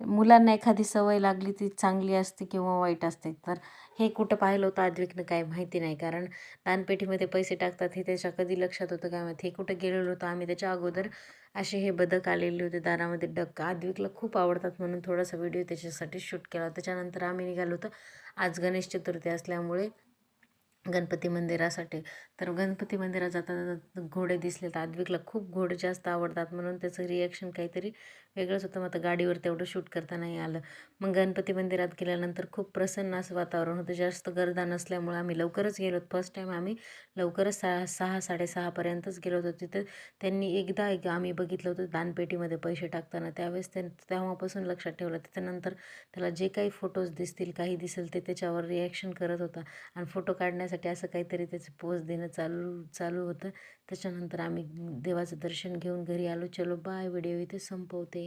मुलांना एखादी सवय लागली ती चांगली असते किंवा वाईट असते. तर हे कुठं पाहिलं होतं आद्विकनं काय माहिती नाही. कारण दानपेटीमध्ये पैसे टाकतात हे त्याच्या कधी लक्षात होतं काय माहिती. हे कुठं गेलेलो होतो आम्ही त्याच्या अगोदर. असे हे बदक आलेले होते दारामध्ये डक. आद्विकला खूप आवडतात म्हणून थोडासा व्हिडिओ त्याच्यासाठी शूट केला. त्याच्यानंतर आम्ही निघालो होतो. आज गणेश चतुर्थी असल्यामुळे गणपती मंदिरासाठी. तर गणपती मंदिरात जाता जाता घोडे दिसले तर आद्विकला खूप घोडे जास्त आवडतात म्हणून त्याचं रिॲक्शन काहीतरी वेगळंच होतं. मग आता गाडीवर तेवढं शूट करता नाही आलं. मग गणपती मंदिरात गेल्यानंतर खूप प्रसन्न असं वातावरण होतं. जास्त गर्दा नसल्यामुळे आम्ही लवकरच गेलो. फर्स्ट टाईम आम्ही लवकरच 6:30 गेलो होतो. तिथं त्यांनी एकदा आम्ही बघितलं होतं दानपेटीमध्ये पैसे टाकताना. त्यावेळेस तेव्हापासून लक्षात ठेवलं. त्याच्यानंतर त्याला जे काही फोटोज दिसतील, काही दिसेल ते त्याच्यावर रिॲक्शन करत होता. आणि फोटो काढण्यासाठी असं काहीतरी त्याचं पोज देणं चालू चालू होतं. त्याच्यानंतर आम्ही देवाचं दर्शन घेऊन घरी आलो. चलो बाय. व्हिडिओ इथे संपवते.